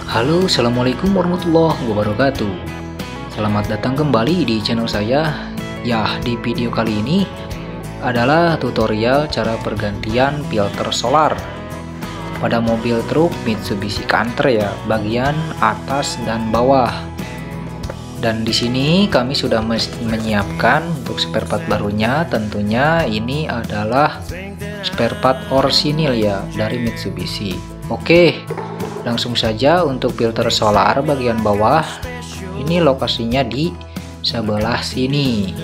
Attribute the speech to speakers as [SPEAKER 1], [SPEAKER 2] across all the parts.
[SPEAKER 1] Halo, assalamualaikum warahmatullahi wabarakatuh. Selamat datang kembali di channel saya. Ya, di video kali ini adalah tutorial cara pergantian filter solar pada mobil truk Mitsubishi Canter ya, bagian atas dan bawah. Dan di sini kami sudah menyiapkan untuk spare part barunya. Tentunya ini adalah spare part orsinil ya dari Mitsubishi. Oke, langsung saja untuk filter solar bagian bawah. Ini lokasinya di sebelah sini.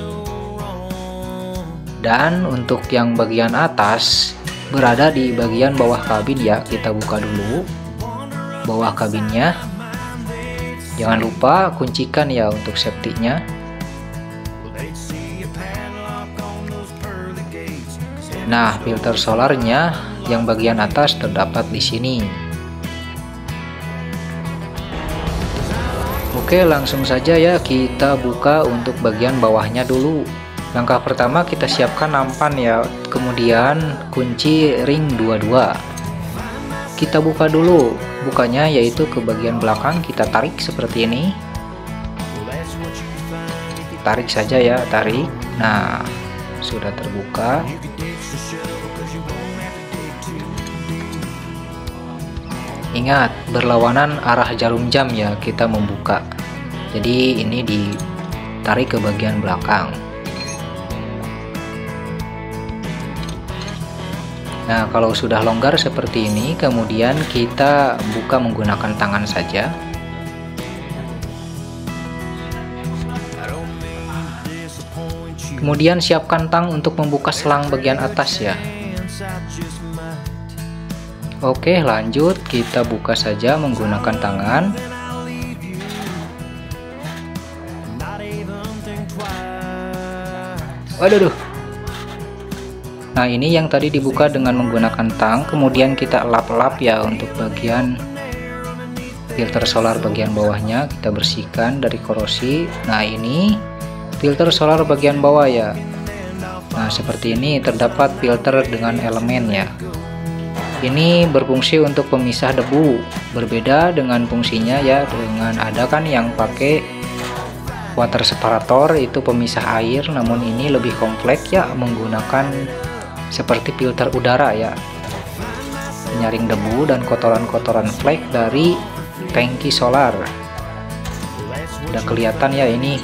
[SPEAKER 1] Dan untuk yang bagian atas berada di bagian bawah kabin ya. Kita buka dulu bawah kabinnya. Jangan lupa kuncikan ya untuk safety-nya. Nah, filter solarnya yang bagian atas terdapat di sini. Oke, langsung saja ya kita buka untuk bagian bawahnya dulu. Langkah pertama kita siapkan nampan ya, kemudian kunci ring 22. Kita buka dulu, bukanya yaitu ke bagian belakang, kita tarik seperti ini. Tarik saja ya, tarik. Nah, sudah terbuka. Ingat, berlawanan arah jarum jam ya kita membuka. Jadi ini ditarik ke bagian belakang. Nah, kalau sudah longgar seperti ini, kemudian kita buka menggunakan tangan saja. Kemudian siapkan tang untuk membuka selang bagian atas ya. Oke, lanjut kita buka saja menggunakan tangan. Waduh. Nah, ini yang tadi dibuka dengan menggunakan tang, kemudian kita lap-lap ya untuk bagian filter solar bagian bawahnya, kita bersihkan dari korosi. Nah, ini filter solar bagian bawah ya. Nah, seperti ini terdapat filter dengan elemen ya. Ini berfungsi untuk pemisah debu, berbeda dengan fungsinya ya dengan ada kan yang pakai water separator itu pemisah air, namun ini lebih kompleks ya menggunakan seperti filter udara ya, penyaring debu dan kotoran-kotoran flek dari tangki solar. Udah kelihatan ya, ini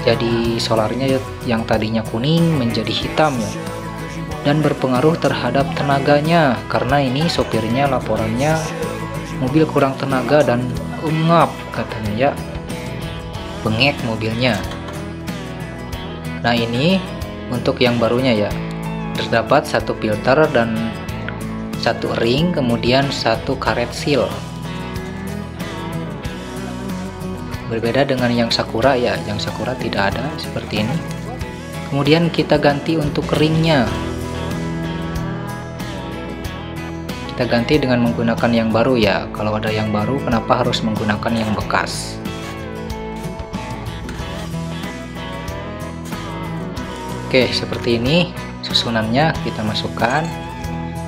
[SPEAKER 1] jadi solarnya yang tadinya kuning menjadi hitam ya, dan berpengaruh terhadap tenaganya karena ini sopirnya laporannya mobil kurang tenaga dan ungap katanya ya, bengek mobilnya. Nah, ini untuk yang barunya ya, terdapat satu filter dan satu ring, kemudian satu karet seal. Berbeda dengan yang Sakura ya, yang Sakura tidak ada seperti ini. Kemudian kita ganti untuk ringnya. Kita ganti dengan menggunakan yang baru ya. Kalau ada yang baru, kenapa harus menggunakan yang bekas? Oke, seperti ini susunannya kita masukkan.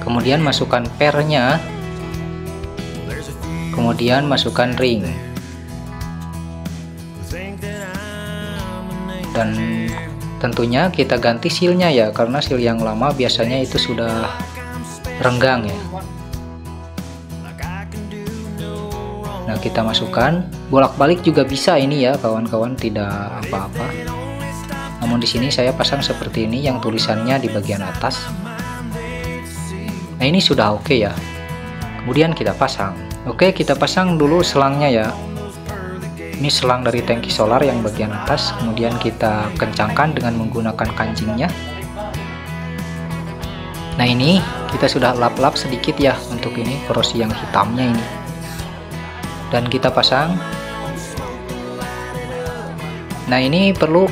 [SPEAKER 1] Kemudian masukkan pernya. Kemudian masukkan ring. Dan tentunya kita ganti sealnya ya, karena seal yang lama biasanya itu sudah renggang ya. Nah, kita masukkan, bolak-balik juga bisa ini ya kawan-kawan, tidak apa-apa. Namun di sini saya pasang seperti ini yang tulisannya di bagian atas. Nah, ini sudah oke ya. Kemudian kita pasang. Oke, kita pasang dulu selangnya ya. Ini selang dari tangki solar yang bagian atas, kemudian kita kencangkan dengan menggunakan kancingnya. Nah, ini kita sudah lap-lap sedikit ya untuk ini korosi yang hitamnya ini. Dan kita pasang. Nah, ini perlu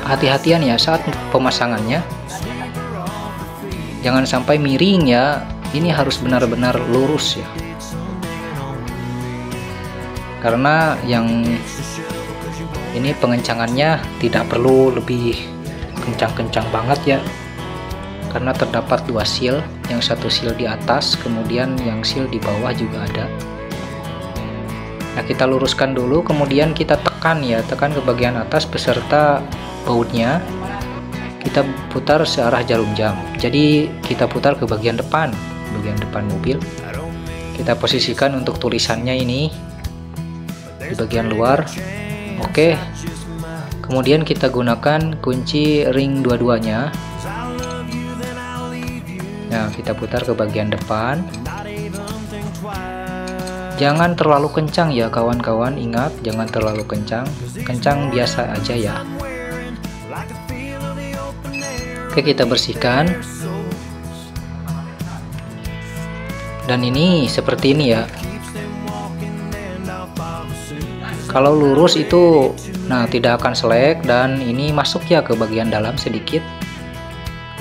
[SPEAKER 1] hati-hatian ya saat pemasangannya. Jangan sampai miring ya. Ini harus benar-benar lurus ya. Karena yang ini pengencangannya tidak perlu lebih kencang-kencang banget ya. Karena terdapat dua seal, yang satu seal di atas, kemudian yang seal di bawah juga ada. Nah, kita luruskan dulu, kemudian kita tekan ya, tekan ke bagian atas beserta bautnya. Kita putar searah jarum jam. Jadi kita putar ke bagian depan mobil. Kita posisikan untuk tulisannya ini di bagian luar. Oke. Kemudian kita gunakan kunci ring dua-duanya. Nah, kita putar ke bagian depan. Jangan terlalu kencang ya kawan-kawan, ingat jangan terlalu kencang, kencang biasa aja ya. Oke, kita bersihkan. Dan ini seperti ini ya. Kalau lurus itu nah tidak akan selek, dan ini masuk ya ke bagian dalam sedikit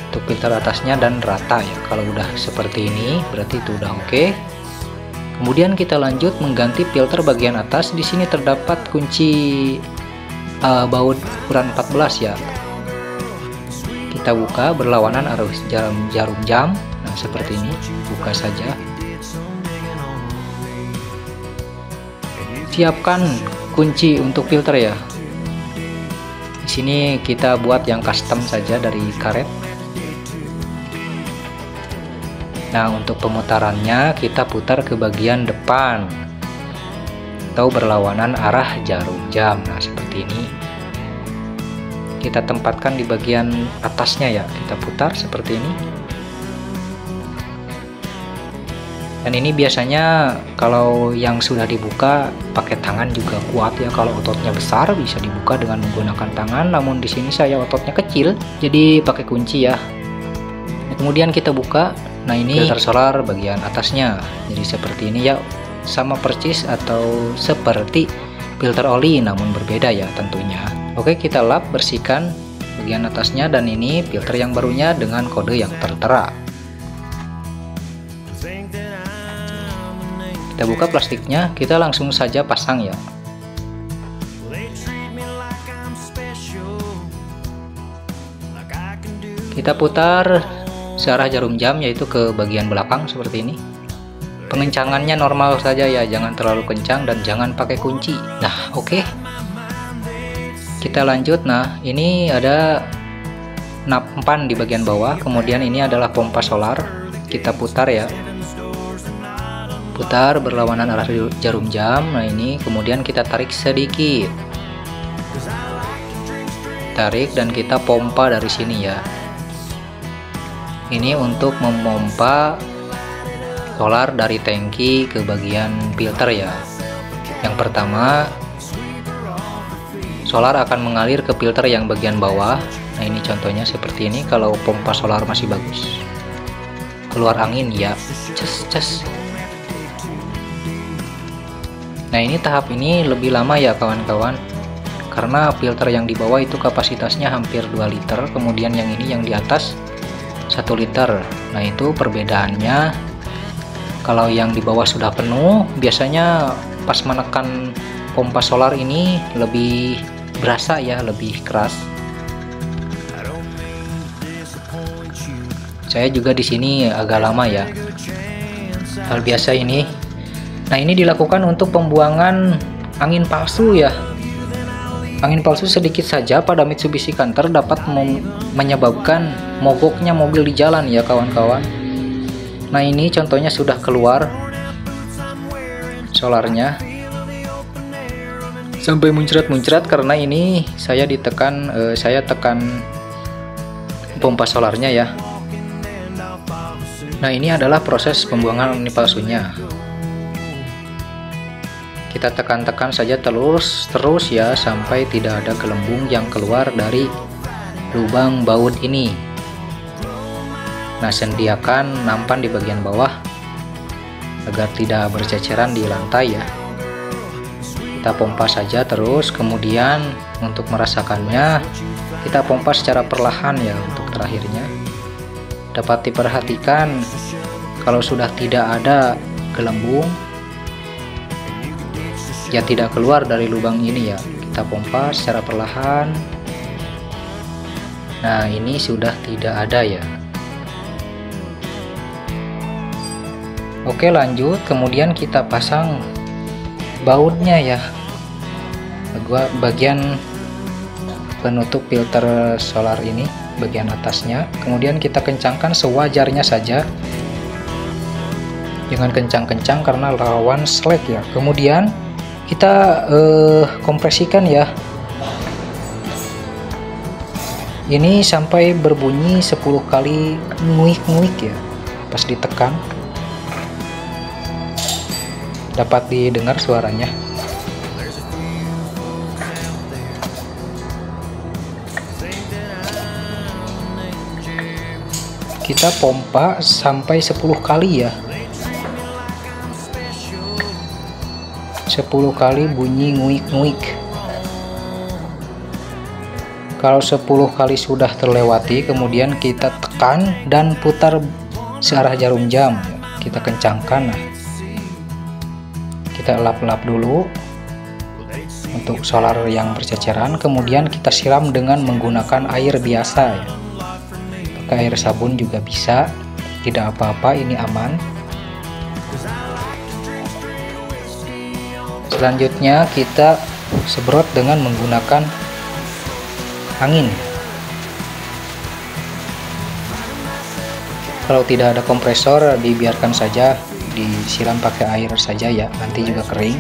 [SPEAKER 1] untuk filter atasnya dan rata ya. Kalau udah seperti ini berarti itu udah oke. Kemudian kita lanjut mengganti filter bagian atas. Di sini terdapat kunci baut ukuran 14 ya. Kita buka berlawanan arus jarum jam. Nah, seperti ini, buka saja. Siapkan kunci untuk filter ya. Di sini kita buat yang custom saja dari karet. Nah, untuk pemutarannya kita putar ke bagian depan atau berlawanan arah jarum jam. Nah, seperti ini. Kita tempatkan di bagian atasnya ya. Kita putar seperti ini. Dan ini biasanya kalau yang sudah dibuka pakai tangan juga kuat ya. Kalau ototnya besar bisa dibuka dengan menggunakan tangan. Namun di sini saya ototnya kecil, jadi pakai kunci ya. Kemudian kita buka. Nah, ini filter solar bagian atasnya. Jadi seperti ini ya, sama persis atau seperti filter oli, namun berbeda ya tentunya. Oke, kita lap, bersihkan bagian atasnya, dan ini filter yang barunya dengan kode yang tertera. Kita buka plastiknya, kita langsung saja pasang ya. Kita putar searah jarum jam, yaitu ke bagian belakang seperti ini. Pengencangannya normal saja ya, jangan terlalu kencang dan jangan pakai kunci. Nah, oke. Kita lanjut. Nah, ini ada nampan di bagian bawah, kemudian ini adalah pompa solar. Kita putar ya. Putar berlawanan arah jarum jam. Nah, ini kemudian kita tarik sedikit. Tarik dan kita pompa dari sini ya. Ini untuk memompa solar dari tangki ke bagian filter ya. Yang pertama, solar akan mengalir ke filter yang bagian bawah. Nah, ini contohnya seperti ini. Kalau pompa solar masih bagus, keluar angin ya, ces. Nah, ini tahap ini lebih lama ya kawan-kawan, karena filter yang di bawah itu kapasitasnya hampir 2 liter, kemudian yang ini yang di atas 1 liter. Nah, itu perbedaannya. Kalau yang di bawah sudah penuh, biasanya pas menekan pompa solar ini lebih berasa ya, lebih keras. Saya juga di sini agak lama ya. Hal biasa ini. Nah, ini dilakukan untuk pembuangan angin palsu ya. Angin palsu sedikit saja pada Mitsubishi Canter dapat menyebabkan mogoknya mobil di jalan ya kawan-kawan. Nah, ini contohnya sudah keluar solarnya sampai muncrat-muncrat karena ini saya tekan pompa solarnya ya. Nah, ini adalah proses pembuangan angin palsunya. Kita tekan-tekan saja terus ya sampai tidak ada gelembung yang keluar dari lubang baut ini. Nah, sediakan nampan di bagian bawah agar tidak berceceran di lantai ya. Kita pompa saja terus, kemudian untuk merasakannya kita pompa secara perlahan ya untuk terakhirnya. Dapat diperhatikan kalau sudah tidak ada gelembung ya, tidak keluar dari lubang ini ya. Kita pompa secara perlahan. Nah, ini sudah tidak ada ya. Oke, lanjut. Kemudian kita pasang bautnya ya, bagian penutup filter solar ini, bagian atasnya. Kemudian kita kencangkan sewajarnya saja, jangan kencang-kencang karena rawan slack ya. Kemudian kita kompresikan ya, ini sampai berbunyi 10 kali nguik-nguik ya. Pas ditekan dapat didengar suaranya. Kita pompa sampai 10 kali ya, 10 kali bunyi nguik-nguik. Kalau 10 kali sudah terlewati, kemudian kita tekan dan putar searah jarum jam. Kita kencangkan. Nah, kita lap-lap dulu untuk solar yang berceceran, kemudian kita siram dengan menggunakan air biasa ya. Pakai air sabun juga bisa, tidak apa-apa, ini aman. Selanjutnya kita semprot dengan menggunakan angin. Kalau tidak ada kompresor, dibiarkan saja, disiram pakai air saja ya, nanti juga kering.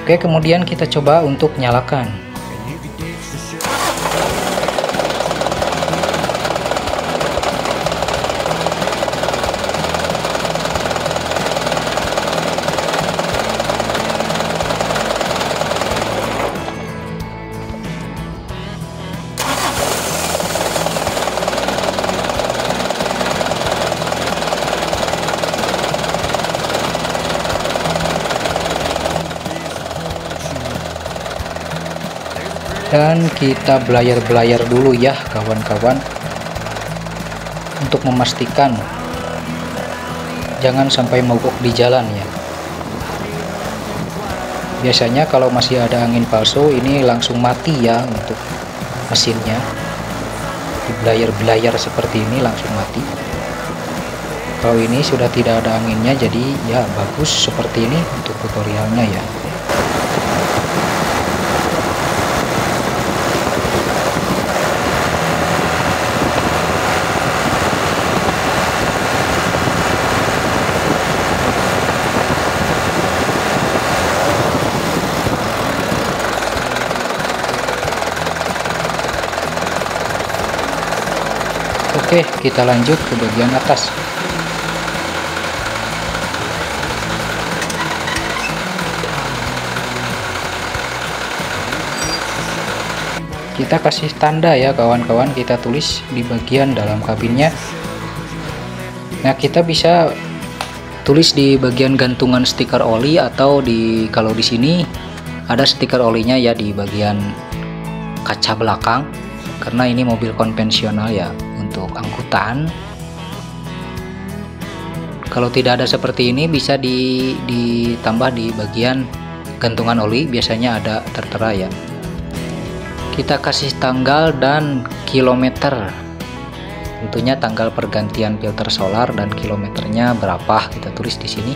[SPEAKER 1] Oke, kemudian kita coba untuk nyalakan. Dan kita belayar-belayar dulu ya kawan-kawan, untuk memastikan jangan sampai mogok di jalan ya. Biasanya kalau masih ada angin palsu ini langsung mati ya untuk mesinnya. Di belayar-belayar seperti ini langsung mati. Kalau ini sudah tidak ada anginnya, jadi ya bagus seperti ini untuk tutorialnya ya. Oke, kita lanjut ke bagian atas. Kita kasih tanda ya kawan-kawan, kita tulis di bagian dalam kabinnya. Nah, kita bisa tulis di bagian gantungan stiker oli, atau kalau di sini ada stiker olinya ya di bagian kaca belakang, karena ini mobil konvensional ya. Untuk angkutan, kalau tidak ada seperti ini bisa ditambah di bagian gantungan oli, biasanya ada tertera ya. Kita kasih tanggal dan kilometer, tentunya tanggal pergantian filter solar dan kilometernya berapa kita tulis di sini.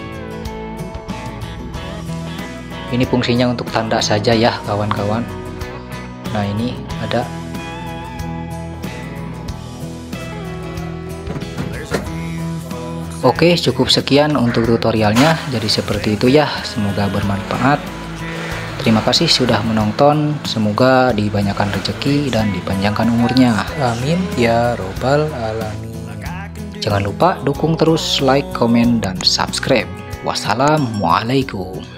[SPEAKER 1] Ini fungsinya untuk tanda saja ya kawan-kawan. Nah, ini ada. Oke, cukup sekian untuk tutorialnya. Jadi seperti itu ya, semoga bermanfaat. Terima kasih sudah menonton, semoga dibanyakan rezeki dan dipanjangkan umurnya. Amin ya robbal alamin. Jangan lupa dukung terus, like, komen, dan subscribe. Wassalamualaikum.